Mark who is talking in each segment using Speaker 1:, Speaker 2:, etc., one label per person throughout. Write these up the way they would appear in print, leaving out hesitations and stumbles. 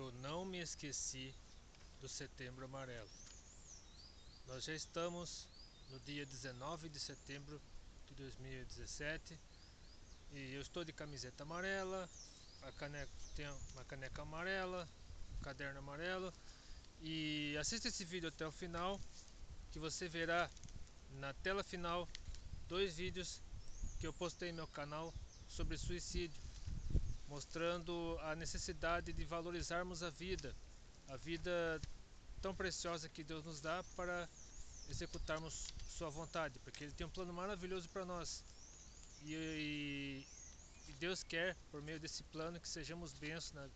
Speaker 1: eu não me esqueci do Setembro Amarelo. Nós já estamos no dia 19 de setembro de 2017 e eu estou de camiseta amarela, tem uma caneca amarela, um caderno amarelo, e assista esse vídeo até o final que você verá na tela final 2 vídeos que eu postei no meu canal sobre suicídio, mostrando a necessidade de valorizarmos a vida tão preciosa que Deus nos dá para executarmos sua vontade, porque Ele tem um plano maravilhoso para nós e Deus quer, por meio desse plano, que sejamos bênçãos na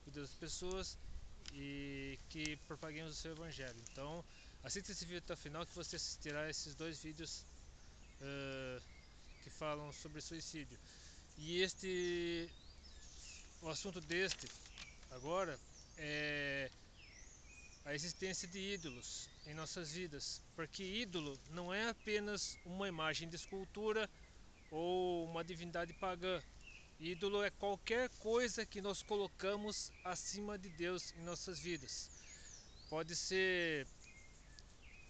Speaker 1: vida das pessoas e que propaguemos o seu evangelho. Então assista esse vídeo até o final que você assistirá esses 2 vídeos que falam sobre suicídio. E o assunto deste agora é a existência de ídolos em nossas vidas, porque ídolo não é apenas uma imagem de escultura ou uma divindade pagã. Ídolo é qualquer coisa que nós colocamos acima de Deus em nossas vidas. Pode ser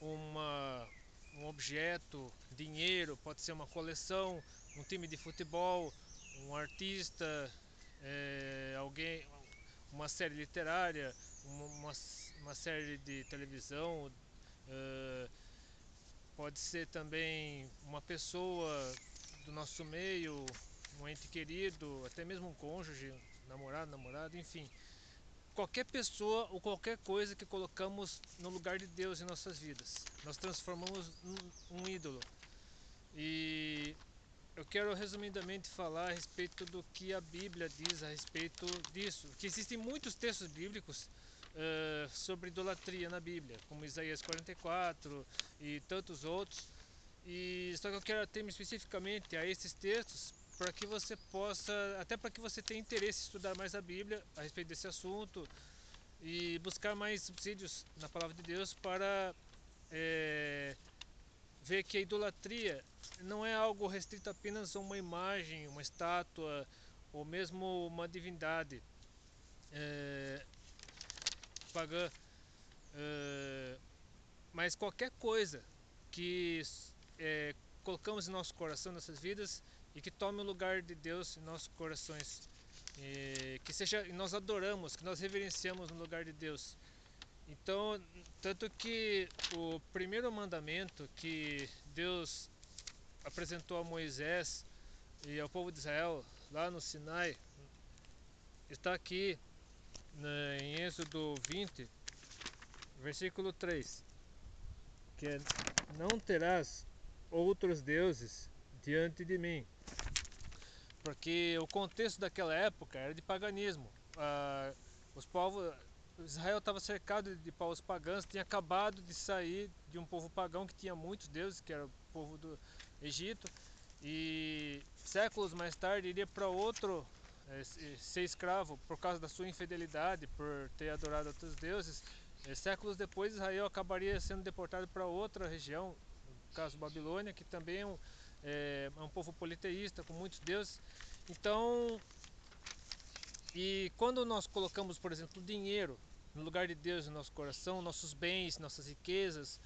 Speaker 1: um objeto, dinheiro, pode ser uma coleção, um time de futebol, um artista, alguém, uma série literária, uma série de televisão, pode ser também uma pessoa do nosso meio, um ente querido, até mesmo um cônjuge, namorado, enfim. Qualquer pessoa ou qualquer coisa que colocamos no lugar de Deus em nossas vidas, nós transformamos um ídolo. E eu quero resumidamente falar a respeito do que a Bíblia diz a respeito disso, que existem muitos textos bíblicos sobre idolatria na Bíblia, como Isaías 44 e tantos outros, e só que eu quero ater-me especificamente a esses textos para que você possa, até para que você tenha interesse em estudar mais a Bíblia a respeito desse assunto e buscar mais subsídios na palavra de Deus para ver que a idolatria não é algo restrito apenas a uma imagem, uma estátua ou mesmo uma divindade pagã, mas qualquer coisa que colocamos em nosso coração, nessas vidas, e que tome o lugar de Deus em nossos corações, que seja, nós adoramos, que nós reverenciamos no lugar de Deus. Então, tanto que o primeiro mandamento que Deus apresentou a Moisés e ao povo de Israel lá no Sinai está aqui em Êxodo 20, versículo 3, que é: não terás outros deuses diante de mim. Porque o contexto daquela época era de paganismo. Os povos, Israel estava cercado de povos pagãos, tinha acabado de sair de um povo pagão que tinha muitos deuses, que era o povo do Egito, e séculos mais tarde iria para outro ser escravo por causa da sua infidelidade, por ter adorado outros deuses. Séculos depois, Israel acabaria sendo deportado para outra região, no caso Babilônia, que também é um povo politeísta, com muitos deuses. Então, e quando nós colocamos, por exemplo, o dinheiro no lugar de Deus no nosso coração, nossos bens, nossas riquezas,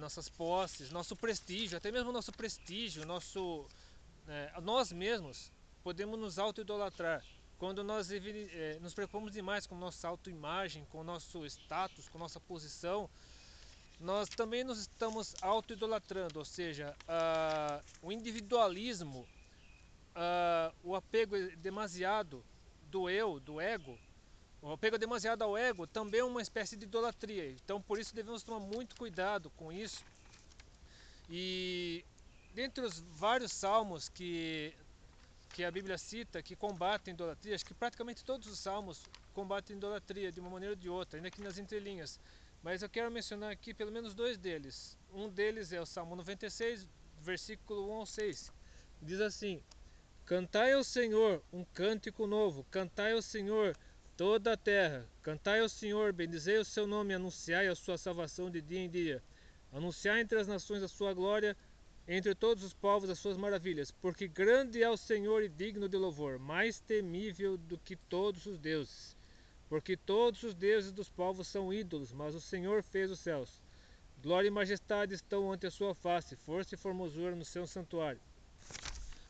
Speaker 1: nossas posses, nosso prestígio, até mesmo nosso prestígio, nós mesmos podemos nos auto-idolatrar. Quando nós nos preocupamos demais com nossa autoimagem, com nosso status, com nossa posição, nós também nos estamos auto-idolatrando, ou seja, o individualismo, o apego demasiado do eu, do ego, o apego demasiado ao ego também é uma espécie de idolatria. Então, por isso devemos tomar muito cuidado com isso. E dentre os vários salmos que a Bíblia cita que combatem idolatria, acho que praticamente todos os salmos combatem idolatria de uma maneira ou de outra, ainda aqui nas entrelinhas. Mas eu quero mencionar aqui pelo menos 2 deles. Um deles é o Salmo 96, versículo 1 ao 6. Diz assim: cantai ao Senhor um cântico novo, cantai ao Senhor toda a terra, cantai ao Senhor, bendizei o seu nome, anunciai a sua salvação de dia em dia. Anunciai entre as nações a sua glória, entre todos os povos as suas maravilhas, porque grande é o Senhor e digno de louvor, mais temível do que todos os deuses. porque todos os deuses dos povos são ídolos, mas o Senhor fez os céus. Glória e majestade estão ante a sua face, força e formosura no seu santuário.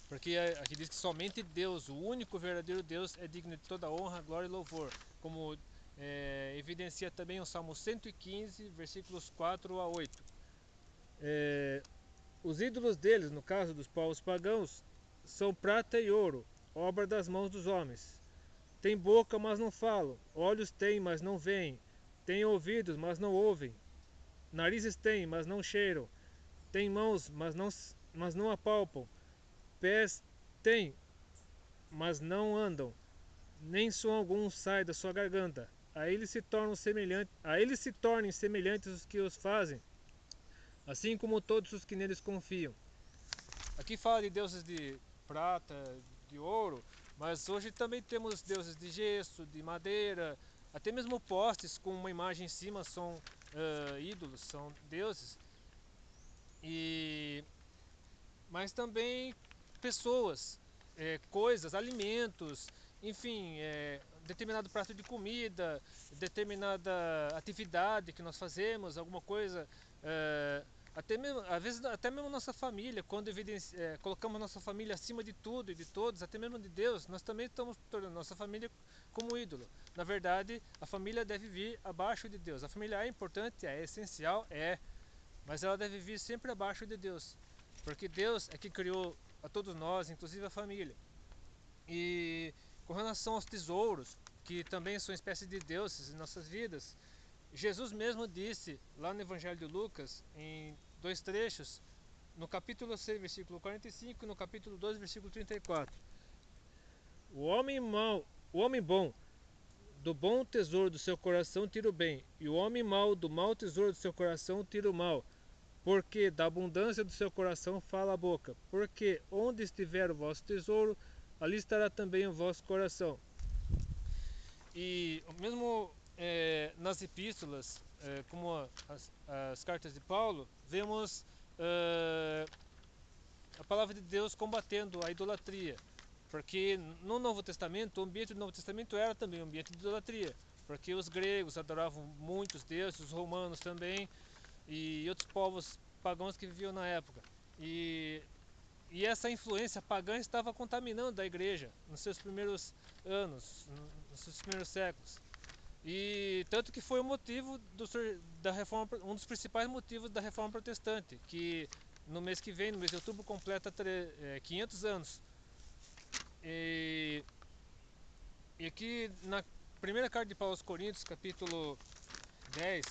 Speaker 1: Porque aqui diz que somente Deus, o único verdadeiro Deus, é digno de toda honra, glória e louvor. Como evidencia também o Salmo 115, versículos 4 a 8. Os ídolos deles, no caso dos povos pagãos, são prata e ouro, obra das mãos dos homens. Têm boca, mas não falam, olhos têm, mas não veem, têm ouvidos, mas não ouvem, narizes têm, mas não cheiram, têm mãos, mas não apalpam, pés têm, mas não andam, nem som algum sai da sua garganta. A eles se tornem semelhantes os que os fazem, assim como todos os que neles confiam. Aqui fala de deuses de prata, de ouro, mas hoje também temos deuses de gesso, de madeira, até mesmo postes com uma imagem em cima são ídolos, são deuses. Mas também pessoas, coisas, alimentos, enfim, determinado prato de comida, determinada atividade que nós fazemos, alguma coisa, até mesmo, às vezes até mesmo nossa família, quando colocamos nossa família acima de tudo e de todos, até mesmo de Deus, nós também estamos tornando nossa família como ídolo. Na verdade, a família deve vir abaixo de Deus. A família é importante, é essencial, mas ela deve vir sempre abaixo de Deus. Porque Deus é que criou a todos nós, inclusive a família. E com relação aos tesouros, que também são espécies de deuses em nossas vidas, Jesus mesmo disse lá no Evangelho de Lucas, em dois trechos, no capítulo 6, versículo 45 e no capítulo 2, versículo 34. O homem bom, do bom tesouro do seu coração tira o bem, e o homem mau, do mau tesouro do seu coração tira o mal. Porque da abundância do seu coração fala a boca. Porque onde estiver o vosso tesouro, ali estará também o vosso coração. E mesmo nas epístolas, como as cartas de Paulo, vemos a palavra de Deus combatendo a idolatria. Porque no Novo Testamento, o ambiente do Novo Testamento era também um ambiente de idolatria. Porque os gregos adoravam muitos deuses, os romanos também, e outros povos pagãos que viviam na época. E essa influência pagã estava contaminando a igreja nos seus primeiros anos, nos seus primeiros séculos. E tanto que foi o motivo da reforma, um dos principais motivos da reforma protestante, que no mês que vem, no mês de outubro, completa 500 anos. E aqui na primeira carta de Paulo aos Coríntios, capítulo 10,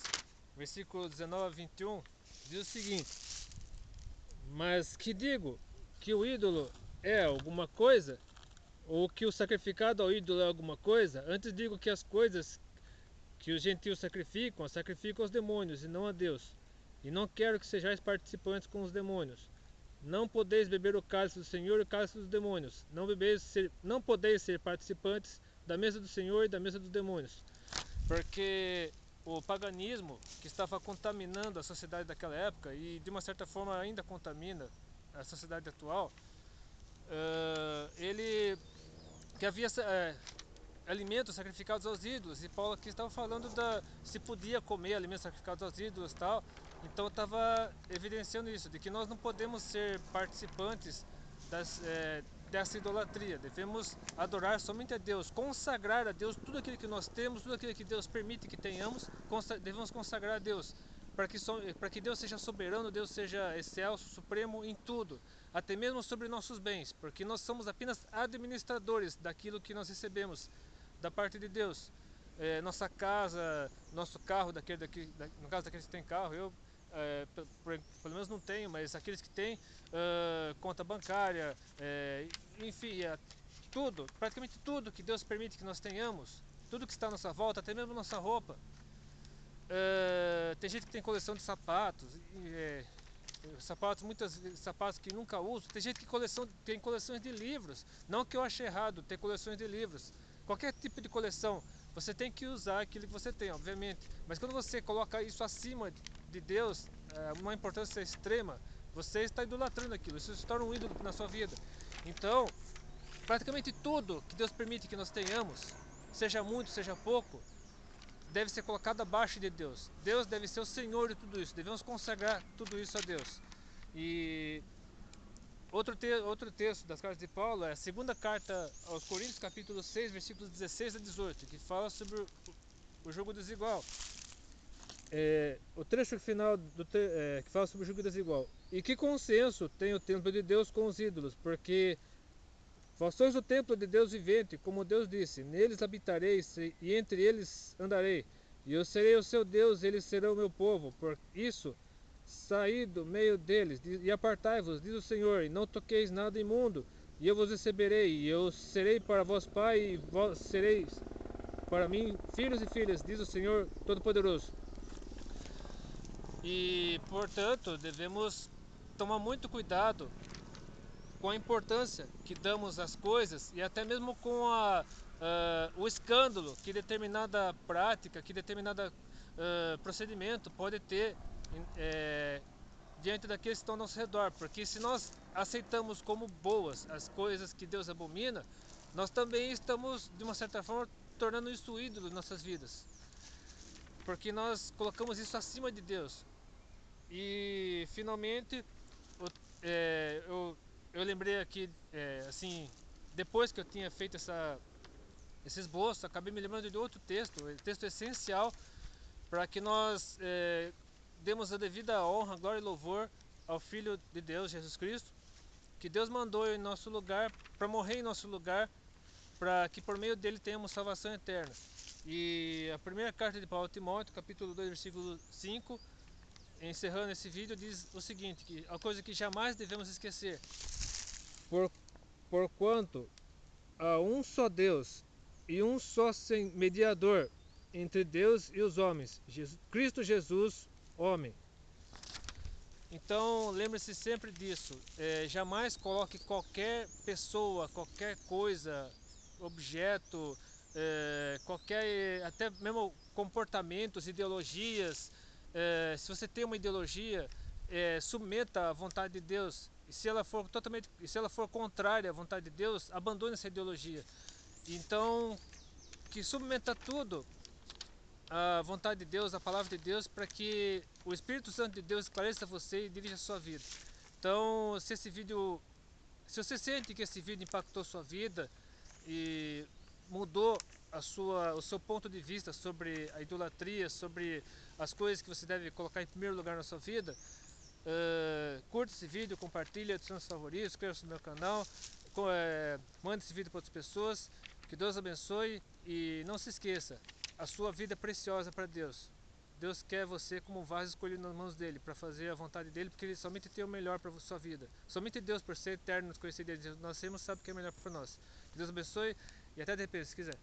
Speaker 1: versículo 19 a 21, diz o seguinte: mas que digo que o ídolo é alguma coisa, ou que o sacrificado ao ídolo é alguma coisa? Antes digo que as coisas que os gentios sacrificam aos demônios e não a Deus. E não quero que sejais participantes com os demônios. Não podeis beber o cálice do Senhor e o cálice dos demônios. Não podeis ser participantes da mesa do Senhor e da mesa dos demônios. Porque o paganismo, que estava contaminando a sociedade daquela época e de uma certa forma ainda contamina a sociedade atual, ele que havia alimentos sacrificados aos ídolos, e Paulo aqui estava falando se podia comer alimentos sacrificados aos ídolos e tal. Então estava evidenciando isso, de que nós não podemos ser participantes dessa idolatria. Devemos adorar somente a Deus, consagrar a Deus tudo aquilo que nós temos, tudo aquilo que Deus permite que tenhamos, devemos consagrar a Deus, para que Deus seja soberano, Deus seja excelso, supremo em tudo, até mesmo sobre nossos bens, porque nós somos apenas administradores daquilo que nós recebemos da parte de Deus. Nossa casa, nosso carro, no caso daqueles que têm carro, eu pelo menos não tenho, mas aqueles que têm, conta bancária, enfim, tudo, praticamente tudo que Deus permite que nós tenhamos, tudo que está à nossa volta, até mesmo nossa roupa. Tem gente que tem coleção de sapatos, muitas vezes sapatos que nunca uso. Tem gente que tem coleções de livros. Não que eu ache errado ter coleções de livros. Qualquer tipo de coleção, você tem que usar aquilo que você tem, obviamente. Mas quando você coloca isso acima de Deus, uma importância extrema, você está idolatrando aquilo. Isso se torna um ídolo na sua vida. Então, praticamente tudo que Deus permite que nós tenhamos, seja muito, seja pouco, deve ser colocado abaixo de Deus. Deus deve ser o Senhor de tudo isso. Devemos consagrar tudo isso a Deus. E outro texto das cartas de Paulo é a segunda carta aos Coríntios, capítulo 6, versículos 16 a 18, que fala sobre o jugo desigual. O trecho final que fala sobre o jugo desigual. E que consenso tem o templo de Deus com os ídolos? Porque vós sois o templo de Deus vivente, como Deus disse: neles habitarei e entre eles andarei. E eu serei o seu Deus, eles serão o meu povo. Por isso, saí do meio deles e apartai-vos, diz o Senhor, e não toqueis nada imundo, e eu vos receberei, e eu serei para vós pai, e vós sereis para mim filhos e filhas, diz o Senhor Todo-Poderoso. E, portanto, devemos tomar muito cuidado com a importância que damos às coisas e até mesmo com o escândalo que determinada prática, que determinado procedimento pode ter diante daqueles que estão ao nosso redor. Porque se nós aceitamos como boas as coisas que Deus abomina, nós também estamos, de uma certa forma, tornando isso ídolo em nossas vidas. Porque nós colocamos isso acima de Deus. E, finalmente, eu lembrei aqui, assim, depois que eu tinha feito esse esboço, acabei me lembrando de outro texto, texto essencial para que nós demos a devida honra, glória e louvor ao Filho de Deus, Jesus Cristo, que Deus mandou em nosso lugar, para morrer em nosso lugar, para que por meio dele tenhamos salvação eterna. E a primeira carta de Paulo a Timóteo, capítulo 2, versículo 5, encerrando esse vídeo, diz o seguinte, que a coisa que jamais devemos esquecer: porquanto há um só Deus e um só mediador entre Deus e os homens, Cristo Jesus, homem. Então lembre-se sempre disso, jamais coloque qualquer pessoa, qualquer coisa, objeto, qualquer, até mesmo comportamentos, ideologias. Se você tem uma ideologia, submeta à vontade de Deus. E se ela for contrária à vontade de Deus, abandone essa ideologia. Então, que submeta tudo à vontade de Deus, à palavra de Deus, para que o Espírito Santo de Deus esclareça você e dirija a sua vida. Então, se você sente que esse vídeo impactou sua vida e mudou o seu ponto de vista sobre a idolatria, sobre as coisas que você deve colocar em primeiro lugar na sua vida, curta esse vídeo, compartilhe, adicione seus favoritos, inscreva-se no meu canal, mande esse vídeo para outras pessoas. Que Deus abençoe e não se esqueça, a sua vida é preciosa para Deus. Deus quer você como um vaso escolhido nas mãos dele, para fazer a vontade dele, porque ele somente tem o melhor para a sua vida. Somente Deus, por ser eterno, nos conhecer dele, nós sempre sabe o que é melhor para nós. Que Deus abençoe e até depois, se quiser.